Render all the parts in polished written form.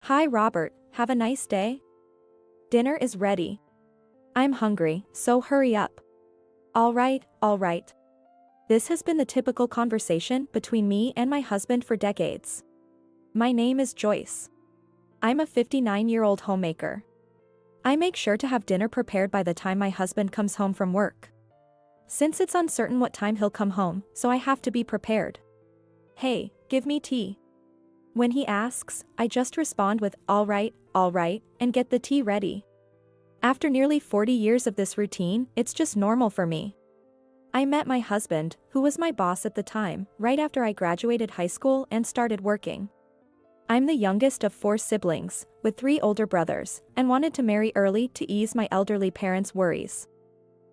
Hi Robert, have a nice day? Dinner is ready. I'm hungry, so hurry up. All right. This has been the typical conversation between me and my husband for decades. My name is Joyce. I'm a 59-year-old homemaker. I make sure to have dinner prepared by the time my husband comes home from work. Since it's uncertain what time he'll come home, so I have to be prepared. Hey, give me tea. When he asks, I just respond with all right, and get the tea ready. After nearly 40 years of this routine, it's just normal for me. I met my husband, who was my boss at the time, right after I graduated high school and started working. I'm the youngest of 4 siblings, with 3 older brothers, and wanted to marry early to ease my elderly parents' worries.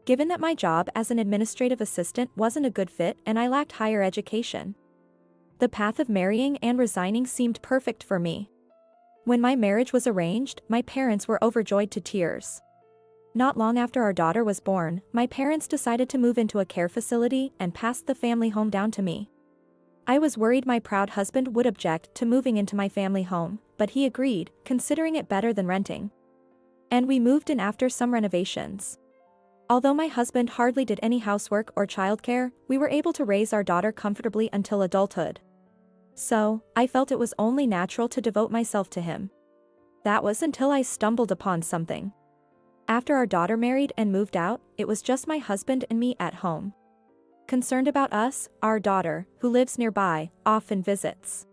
Given that my job as an administrative assistant wasn't a good fit and I lacked higher education, the path of marrying and resigning seemed perfect for me. When my marriage was arranged, my parents were overjoyed to tears. Not long after our daughter was born, my parents decided to move into a care facility and passed the family home down to me. I was worried my proud husband would object to moving into my family home, but he agreed, considering it better than renting. And we moved in after some renovations. Although my husband hardly did any housework or childcare, we were able to raise our daughter comfortably until adulthood. So, I felt it was only natural to devote myself to him. That was until I stumbled upon something. After our daughter married and moved out, it was just my husband and me at home. Concerned about us, our daughter, who lives nearby, often visits.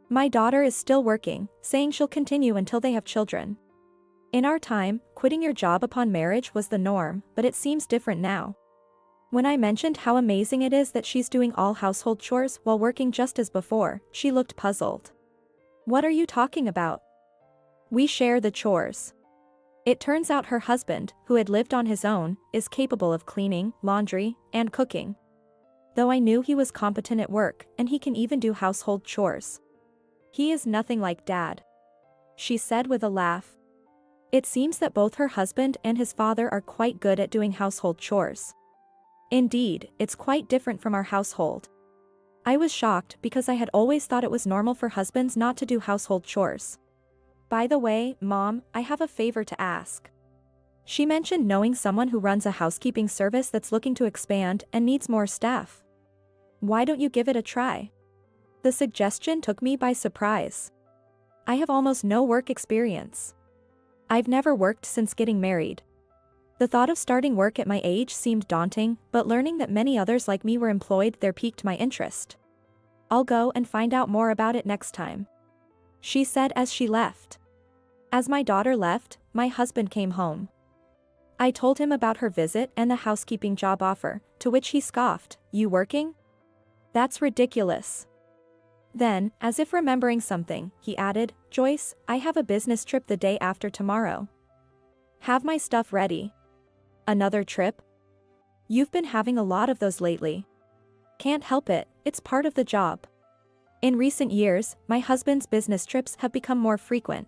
My daughter is still working, saying she'll continue until they have children. In our time, quitting your job upon marriage was the norm, but it seems different now. When I mentioned how amazing it is that she's doing all household chores while working just as before, she looked puzzled. What are you talking about? We share the chores. It turns out her husband, who had lived on his own, is capable of cleaning, laundry, and cooking. Though I knew he was competent at work, and he can even do household chores. He is nothing like Dad, she said with a laugh. It seems that both her husband and his father are quite good at doing household chores. Indeed, it's quite different from our household. I was shocked because I had always thought it was normal for husbands not to do household chores. By the way, Mom, I have a favor to ask. She mentioned knowing someone who runs a housekeeping service that's looking to expand and needs more staff. Why don't you give it a try? The suggestion took me by surprise. I have almost no work experience. I've never worked since getting married. The thought of starting work at my age seemed daunting, but learning that many others like me were employed there piqued my interest. I'll go and find out more about it next time, she said as she left. As my daughter left, my husband came home. I told him about her visit and the housekeeping job offer, to which he scoffed, "You working? That's ridiculous." Then, as if remembering something, he added, "Joyce, I have a business trip the day after tomorrow. Have my stuff ready." Another trip? You've been having a lot of those lately. Can't help it, it's part of the job. In recent years, my husband's business trips have become more frequent.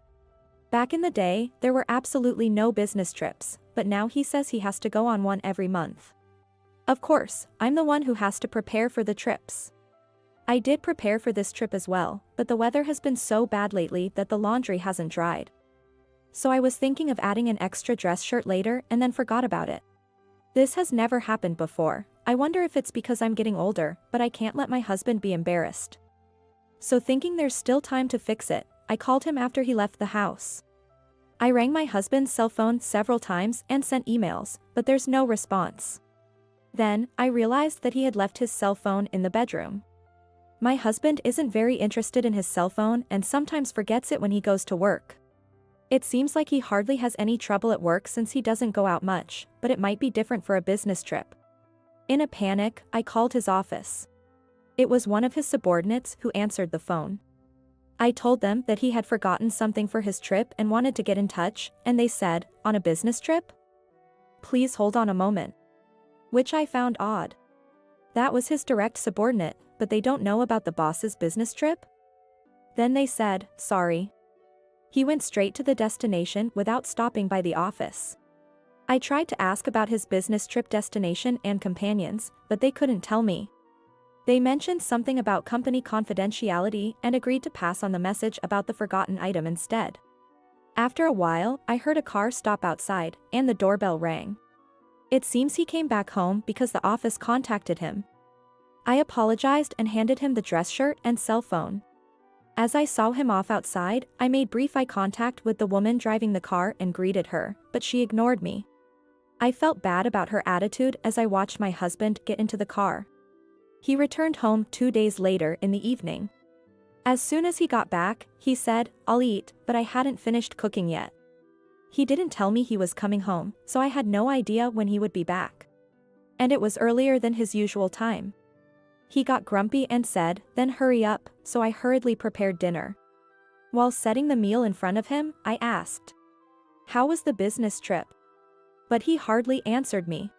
Back in the day, there were absolutely no business trips, but now he says he has to go on one every month. Of course, I'm the one who has to prepare for the trips. I did prepare for this trip as well, but the weather has been so bad lately that the laundry hasn't dried. So I was thinking of adding an extra dress shirt later and then forgot about it. This has never happened before. I wonder if it's because I'm getting older, but I can't let my husband be embarrassed. So thinking there's still time to fix it, I called him after he left the house. I rang my husband's cell phone several times and sent emails, but there's no response. Then, I realized that he had left his cell phone in the bedroom. My husband isn't very interested in his cell phone and sometimes forgets it when he goes to work. It seems like he hardly has any trouble at work since he doesn't go out much, but it might be different for a business trip. In a panic, I called his office. It was one of his subordinates who answered the phone. I told them that he had forgotten something for his trip and wanted to get in touch, and they said, "On a business trip? Please hold on a moment." Which I found odd. That was his direct subordinate, but they don't know about the boss's business trip? Then they said, "Sorry." He went straight to the destination without stopping by the office. I tried to ask about his business trip destination and companions, but they couldn't tell me. They mentioned something about company confidentiality and agreed to pass on the message about the forgotten item instead. After a while, I heard a car stop outside, and the doorbell rang. It seems he came back home because the office contacted him. I apologized and handed him the dress shirt and cell phone. As I saw him off outside, I made brief eye contact with the woman driving the car and greeted her, but she ignored me. I felt bad about her attitude as I watched my husband get into the car. He returned home 2 days later in the evening. As soon as he got back, he said, "I'll eat, but I hadn't finished cooking yet." He didn't tell me he was coming home, so I had no idea when he would be back. And it was earlier than his usual time. He got grumpy and said, "Then hurry up," so I hurriedly prepared dinner. While setting the meal in front of him, I asked, "How was the business trip?" But he hardly answered me.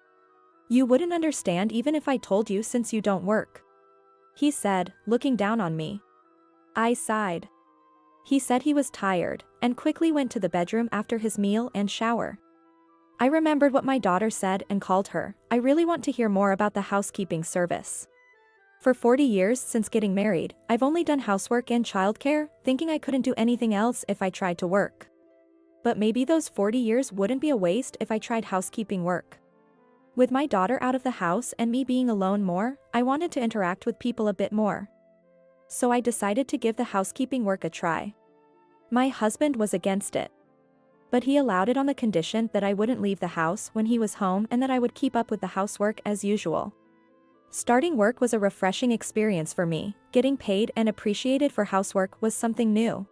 "You wouldn't understand even if I told you since you don't work," he said, looking down on me. I sighed. He said he was tired, and quickly went to the bedroom after his meal and shower. I remembered what my daughter said and called her. "I really want to hear more about the housekeeping service. For 40 years since getting married, I've only done housework and childcare, thinking I couldn't do anything else if I tried to work. But maybe those 40 years wouldn't be a waste if I tried housekeeping work." With my daughter out of the house and me being alone more, I wanted to interact with people a bit more. So I decided to give the housekeeping work a try. My husband was against it. But he allowed it on the condition that I wouldn't leave the house when he was home and that I would keep up with the housework as usual. Starting work was a refreshing experience for me. Getting paid and appreciated for housework was something new.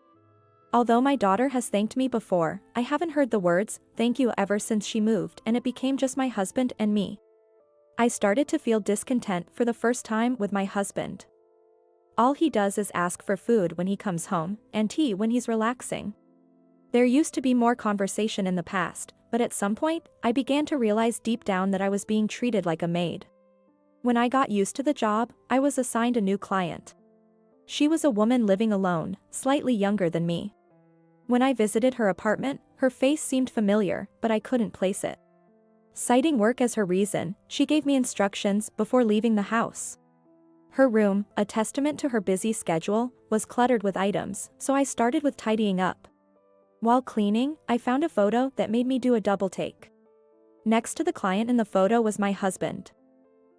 Although my daughter has thanked me before, I haven't heard the words "thank you" ever since she moved, and it became just my husband and me. I started to feel discontent for the first time with my husband. All he does is ask for food when he comes home, and tea when he's relaxing. There used to be more conversation in the past, but at some point, I began to realize deep down that I was being treated like a maid. When I got used to the job, I was assigned a new client. She was a woman living alone, slightly younger than me. When I visited her apartment, her face seemed familiar, but I couldn't place it. Citing work as her reason, she gave me instructions before leaving the house. Her room, a testament to her busy schedule, was cluttered with items, so I started with tidying up. While cleaning, I found a photo that made me do a double take. Next to the client in the photo was my husband.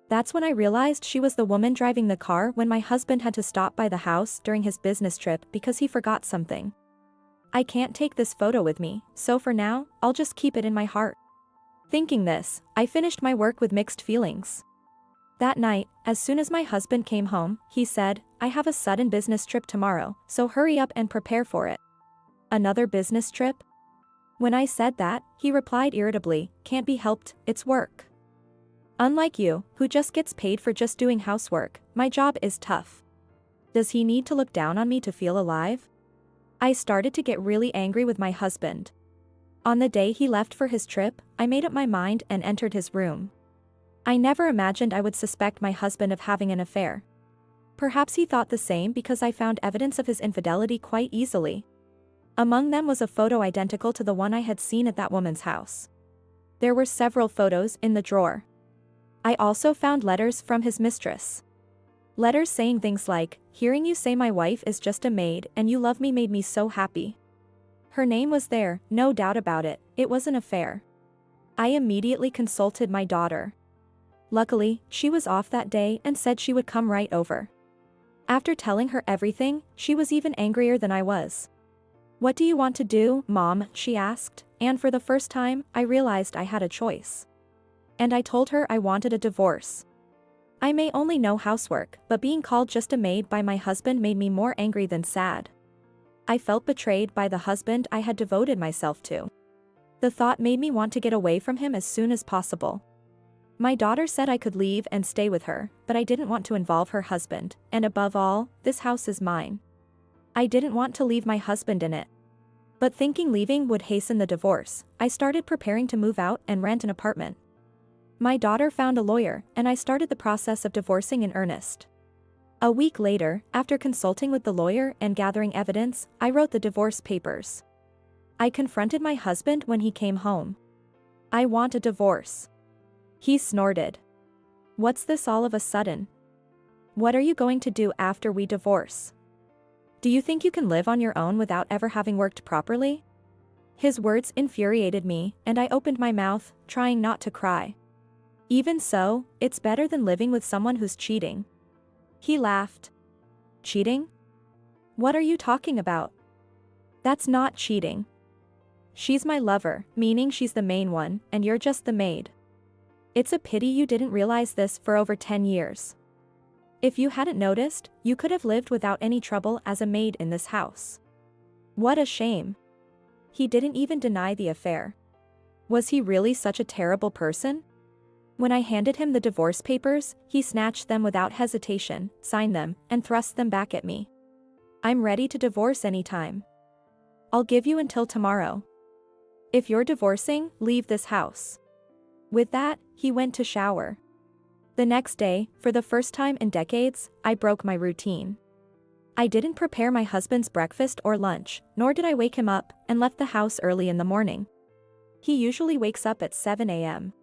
That's when I realized she was the woman driving the car when my husband had to stop by the house during his business trip because he forgot something. I can't take this photo with me, so for now, I'll just keep it in my heart. Thinking this, I finished my work with mixed feelings. That night, as soon as my husband came home, he said, "I have a sudden business trip tomorrow, so hurry up and prepare for it." Another business trip? When I said that, he replied irritably, "Can't be helped, it's work. Unlike you, who just gets paid for just doing housework, my job is tough. Does he need to look down on me to feel alive?" I started to get really angry with my husband. On the day he left for his trip, I made up my mind and entered his room. I never imagined I would suspect my husband of having an affair. Perhaps he thought the same because I found evidence of his infidelity quite easily. Among them was a photo identical to the one I had seen at that woman's house. There were several photos in the drawer. I also found letters from his mistress. Letters saying things like, "Hearing you say my wife is just a maid and you love me made me so happy." Her name was there, no doubt about it, it was an affair. I immediately consulted my daughter. Luckily, she was off that day and said she would come right over. After telling her everything, she was even angrier than I was. "What do you want to do, Mom?" she asked, and for the first time, I realized I had a choice. And I told her I wanted a divorce. I may only know housework, but being called just a maid by my husband made me more angry than sad. I felt betrayed by the husband I had devoted myself to. The thought made me want to get away from him as soon as possible. My daughter said I could leave and stay with her, but I didn't want to involve her husband, and above all, this house is mine. I didn't want to leave my husband in it. But thinking leaving would hasten the divorce, I started preparing to move out and rent an apartment. My daughter found a lawyer, and I started the process of divorcing in earnest. A week later, after consulting with the lawyer and gathering evidence, I wrote the divorce papers. I confronted my husband when he came home. "I want a divorce." He snorted. "What's this all of a sudden? What are you going to do after we divorce? Do you think you can live on your own without ever having worked properly? His words infuriated me, and I opened my mouth, trying not to cry. Even so, it's better than living with someone who's cheating. He laughed. Cheating? What are you talking about? That's not cheating. She's my lover, meaning she's the main one, and you're just the maid. It's a pity you didn't realize this for over 10 years. If you hadn't noticed, you could have lived without any trouble as a maid in this house. What a shame. He didn't even deny the affair. Was he really such a terrible person? When I handed him the divorce papers, he snatched them without hesitation, signed them, and thrust them back at me. I'm ready to divorce anytime. I'll give you until tomorrow. If you're divorcing, leave this house. With that, he went to shower. The next day, for the first time in decades, I broke my routine. I didn't prepare my husband's breakfast or lunch, nor did I wake him up, and left the house early in the morning. He usually wakes up at 7 a.m.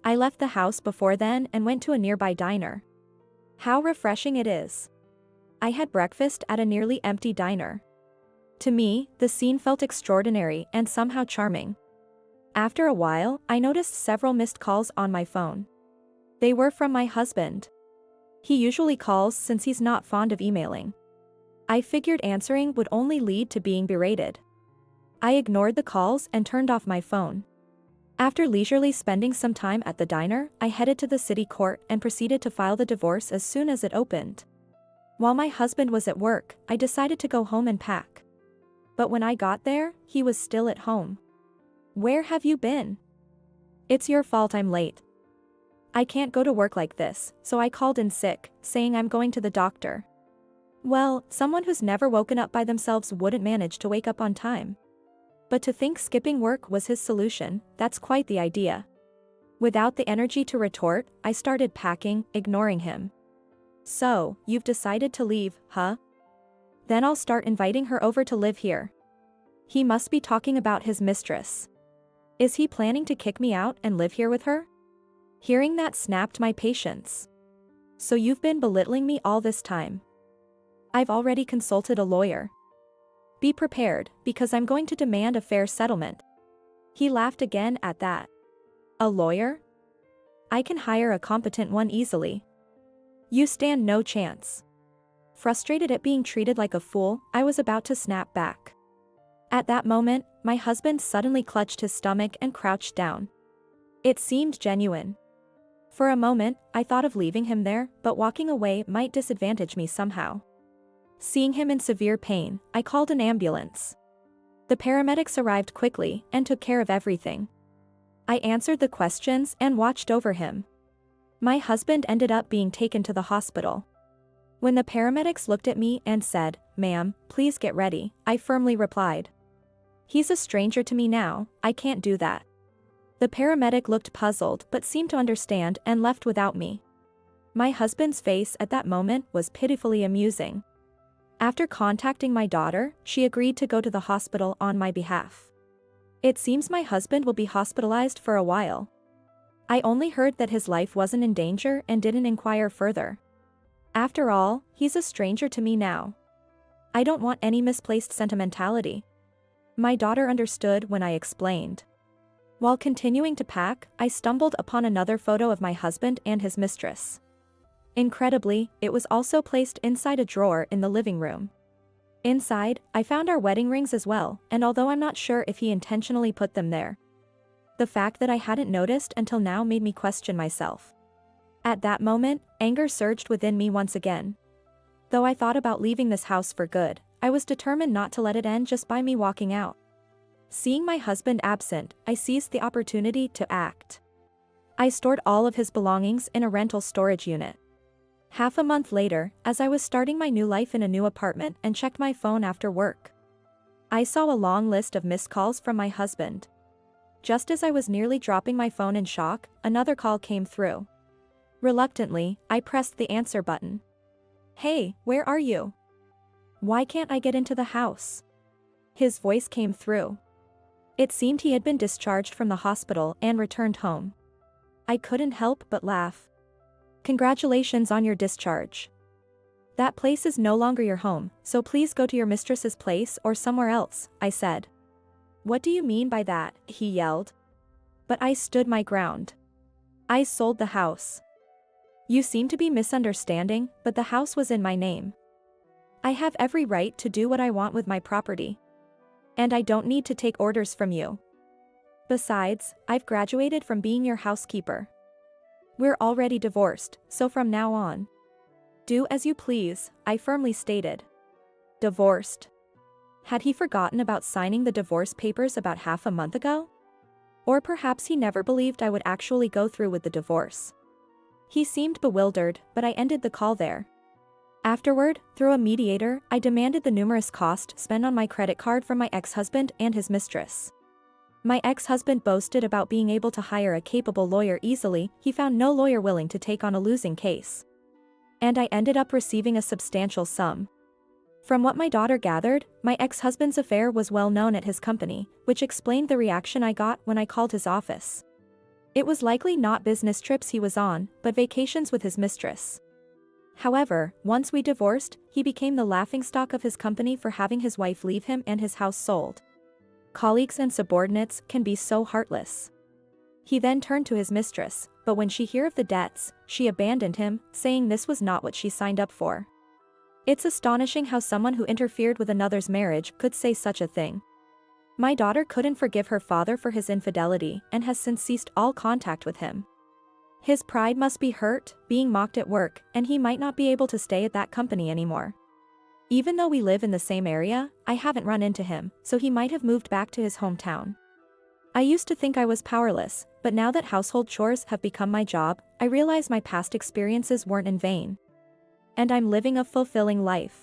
I left the house before then and went to a nearby diner. How refreshing it is. I had breakfast at a nearly empty diner. To me, the scene felt extraordinary and somehow charming. After a while, I noticed several missed calls on my phone. They were from my husband. He usually calls since he's not fond of emailing. I figured answering would only lead to being berated. I ignored the calls and turned off my phone. After leisurely spending some time at the diner, I headed to the city court and proceeded to file the divorce as soon as it opened. While my husband was at work, I decided to go home and pack. But when I got there, he was still at home. Where have you been? It's your fault I'm late. I can't go to work like this, so I called in sick, saying I'm going to the doctor. Well, someone who's never woken up by themselves wouldn't manage to wake up on time. But to think skipping work was his solution, that's quite the idea. Without the energy to retort, I started packing, ignoring him. So, you've decided to leave, huh? Then I'll start inviting her over to live here. He must be talking about his mistress. Is he planning to kick me out and live here with her? Hearing that snapped my patience. So you've been belittling me all this time. I've already consulted a lawyer. Be prepared, because I'm going to demand a fair settlement. He laughed again at that. A lawyer? I can hire a competent one easily. You stand no chance. Frustrated at being treated like a fool, I was about to snap back. At that moment, my husband suddenly clutched his stomach and crouched down. It seemed genuine. For a moment, I thought of leaving him there, but walking away might disadvantage me somehow. Seeing him in severe pain, I called an ambulance. The paramedics arrived quickly and took care of everything. I answered the questions and watched over him. My husband ended up being taken to the hospital. When the paramedics looked at me and said, "Ma'am, please get ready," I firmly replied, "He's a stranger to me now, I can't do that." The paramedic looked puzzled but seemed to understand and left without me. My husband's face at that moment was pitifully amusing. After contacting my daughter, she agreed to go to the hospital on my behalf. It seems my husband will be hospitalized for a while. I only heard that his life wasn't in danger and didn't inquire further. After all, he's a stranger to me now. I don't want any misplaced sentimentality. My daughter understood when I explained. While continuing to pack, I stumbled upon another photo of my husband and his mistress. Incredibly, it was also placed inside a drawer in the living room. Inside, I found our wedding rings as well, and although I'm not sure if he intentionally put them there, the fact that I hadn't noticed until now made me question myself. At that moment, anger surged within me once again. Though I thought about leaving this house for good, I was determined not to let it end just by me walking out. Seeing my husband absent, I seized the opportunity to act. I stored all of his belongings in a rental storage unit. Half a month later, as I was starting my new life in a new apartment and checked my phone after work, I saw a long list of missed calls from my husband. Just as I was nearly dropping my phone in shock, another call came through. Reluctantly, I pressed the answer button. "Hey, where are you? Why can't I get into the house?" His voice came through. It seemed he had been discharged from the hospital and returned home. I couldn't help but laugh. "Congratulations on your discharge. That place is no longer your home, so please go to your mistress's place or somewhere else, I said. What do you mean by that? He yelled. But I stood my ground. I sold the house. You seem to be misunderstanding, but the house was in my name. I have every right to do what I want with my property. And I don't need to take orders from you. Besides, I've graduated from being your housekeeper. We're already divorced, so from now on, do as you please, I firmly stated. Divorced. Had he forgotten about signing the divorce papers about half a month ago? Or perhaps he never believed I would actually go through with the divorce. He seemed bewildered, but I ended the call there. Afterward, through a mediator, I demanded the numerous costs spent on my credit card from my ex-husband and his mistress. My ex-husband boasted about being able to hire a capable lawyer easily. He found no lawyer willing to take on a losing case. And I ended up receiving a substantial sum. From what my daughter gathered, my ex-husband's affair was well known at his company, which explained the reaction I got when I called his office. It was likely not business trips he was on, but vacations with his mistress. However, once we divorced, he became the laughingstock of his company for having his wife leave him and his house sold. Colleagues and subordinates can be so heartless. He then turned to his mistress, but when she heard of the debts, she abandoned him, saying this was not what she signed up for. It's astonishing how someone who interfered with another's marriage could say such a thing. My daughter couldn't forgive her father for his infidelity and has since ceased all contact with him. His pride must be hurt, being mocked at work, and he might not be able to stay at that company anymore. Even though we live in the same area, I haven't run into him, so he might have moved back to his hometown. I used to think I was powerless, but now that household chores have become my job, I realize my past experiences weren't in vain. And I'm living a fulfilling life.